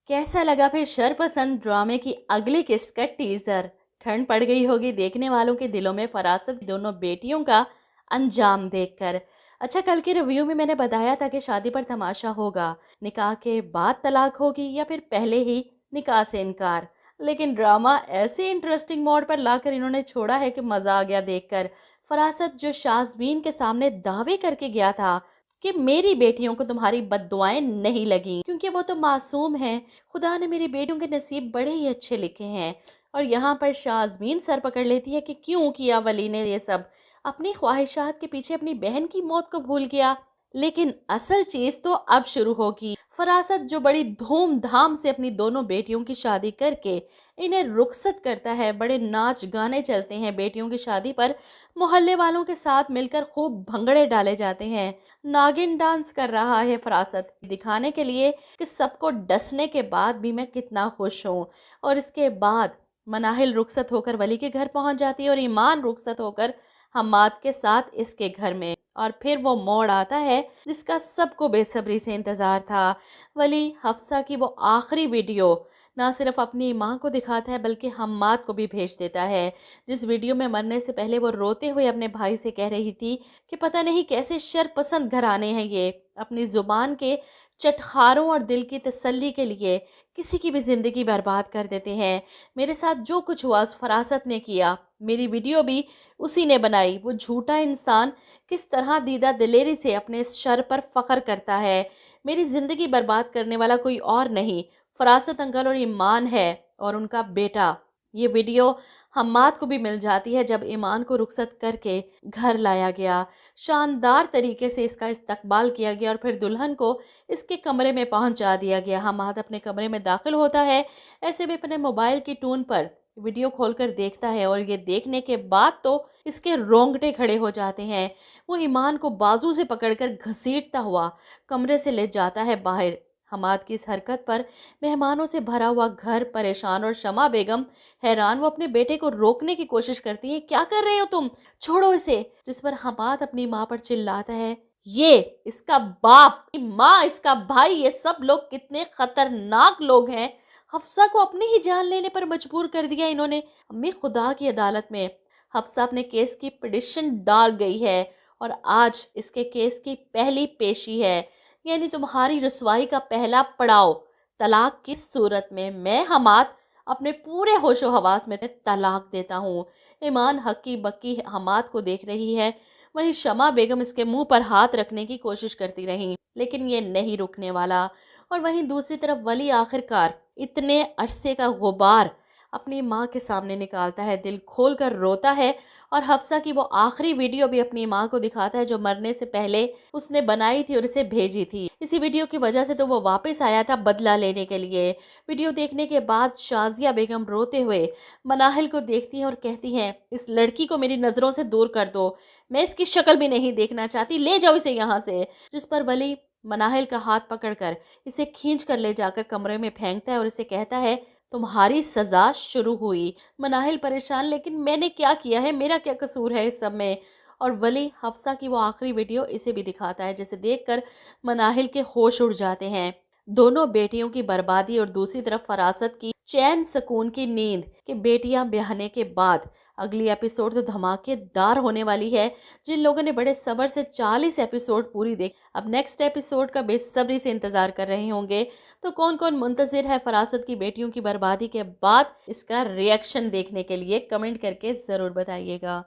कैसा लगा फिर शरपसंद ड्रामे की अगली किस्त का टीजर। ठंड पड़ गई होगी देखने वालों के दिलों में फरासत की दोनों बेटियों का अंजाम देखकर। अच्छा, कल के रिव्यू में मैंने बताया था कि शादी पर तमाशा होगा, निकाह के बाद तलाक होगी या फिर पहले ही निकाह से इनकार। लेकिन ड्रामा ऐसे इंटरेस्टिंग मोड पर लाकर इन्होंने छोड़ा है कि मजा आ गया देखकर। फरासत जो शाज़बीन के सामने दावे करके गया था कि मेरी बेटियों को तुम्हारी बद्दुआएं नहीं लगी क्योंकि वो तो मासूम हैं, खुदा ने मेरी बेटियों के नसीब बड़े ही अच्छे लिखे हैं। और यहाँ पर शाज़बीन सर पकड़ लेती है कि क्यों किया वली ने ये सब, अपनी ख्वाहिशात के पीछे अपनी बहन की मौत को भूल गया। लेकिन असल चीज तो अब शुरू होगी। फरासत जो बड़ी धूमधाम से अपनी दोनों बेटियों की शादी करके इन्हें रुखसत करता है, बड़े नाच गाने चलते हैं बेटियों की शादी पर, मोहल्ले वालों के साथ मिलकर खूब भंगड़े डाले जाते हैं, नागिन डांस कर रहा है फरासत दिखाने के लिए कि सबको डसने के बाद भी मैं कितना खुश हूँ। और इसके बाद मनाहिल रुखसत होकर वली के घर पहुंच जाती है और ईमान रुखसत होकर हम्माद के साथ इसके घर में। और फिर वो मोड़ आता है जिसका सबको बेसब्री से इंतजार था। वली हफ्सा की वो आखिरी वीडियो ना सिर्फ अपनी माँ को दिखाता है बल्कि हम्माद को भी भेज देता है, जिस वीडियो में मरने से पहले वो रोते हुए अपने भाई से कह रही थी कि पता नहीं कैसे शरपसंद घराने हैं ये, अपनी जुबान के चटखारों और दिल की तसल्ली के लिए किसी की भी जिंदगी बर्बाद कर देते हैं। मेरे साथ जो कुछ हुआ उस फरासत ने किया, मेरी वीडियो भी उसी ने बनाई। वो झूठा इंसान किस तरह दीदा दिलेरी से अपने इस शर पर फख्र करता है। मेरी ज़िंदगी बर्बाद करने वाला कोई और नहीं, फरासत अंकल और ईमान है और उनका बेटा। ये वीडियो हम्माद को भी मिल जाती है जब ईमान को रुखसत करके घर लाया गया। शानदार तरीके से इसका इस्तकबाल किया गया और फिर दुल्हन को इसके कमरे में पहुंचा दिया गया। हम्माद अपने कमरे में दाखिल होता है, ऐसे भी अपने मोबाइल की टून पर वीडियो खोलकर देखता है और ये देखने के बाद तो इसके रोंगटे खड़े हो जाते हैं। वो ईमान को बाजू से पकड़कर घसीटता हुआ कमरे से ले जाता है बाहर। हमाद की इस हरकत पर मेहमानों से भरा हुआ घर परेशान और शमा बेगम हैरान। वो अपने बेटे को रोकने की कोशिश करती है, क्या कर रहे हो तुम, छोड़ो इसे। जिस पर हमाद अपनी माँ पर चिल्लाता है, ये इसका बाप, माँ, इसका भाई, ये सब लोग कितने खतरनाक लोग हैं। हफ्सा को अपनी ही जान लेने पर मजबूर कर दिया इन्होंने। अम्मी खुदा की अदालत में हफ्सा अपने केस की पिटिशन डाल गई है और आज इसके केस की पहली पेशी है, यानी तुम्हारी रसवाई का पहला पड़ाव। तलाक की सूरत में मैं हमाद अपने पूरे होशो हवास में तलाक देता हूँ। ईमान हक्की बक्की हमाद को देख रही है, वहीं शमा बेगम इसके मुंह पर हाथ रखने की कोशिश करती रही, लेकिन ये नहीं रुकने वाला। और वहीं दूसरी तरफ वली आखिरकार इतने अरसे का गुबार अपनी माँ के सामने निकालता है, दिल खोल कर रोता है और हफ्सा की वो आखिरी वीडियो भी अपनी माँ को दिखाता है जो मरने से पहले उसने बनाई थी और इसे भेजी थी। इसी वीडियो की वजह से तो वो वापस आया था बदला लेने के लिए। वीडियो देखने के बाद शाजिया बेगम रोते हुए मनाहिल को देखती हैं और कहती हैं, इस लड़की को मेरी नज़रों से दूर कर दो, मैं इसकी शक्ल भी नहीं देखना चाहती, ले जाओ इसे यहाँ से। जिस पर वली मनाहिल का हाथ पकड़कर इसे खींच कर ले जाकर कमरे में फेंकता है और इसे कहता है, तुम्हारी सजा शुरू हुई। मनाहिल परेशान, लेकिन मैंने क्या किया है, मेरा क्या कसूर है इस सब में। और वली हफ्सा की वो आखिरी वीडियो इसे भी दिखाता है जिसे देखकर मनाहिल के होश उड़ जाते हैं। दोनों बेटियों की बर्बादी और दूसरी तरफ फरासत की चैन सुकून की नींद कि बेटियां ब्याहने के बाद अगली एपिसोड तो धमाकेदार होने वाली है। जिन लोगों ने बड़े सब्र से 40 एपिसोड पूरी देख अब नेक्स्ट एपिसोड का बेसब्री से इंतजार कर रहे होंगे, तो कौन कौन मुंतजिर है फरासत की बेटियों की बर्बादी के बाद इसका रिएक्शन देखने के लिए, कमेंट करके ज़रूर बताइएगा।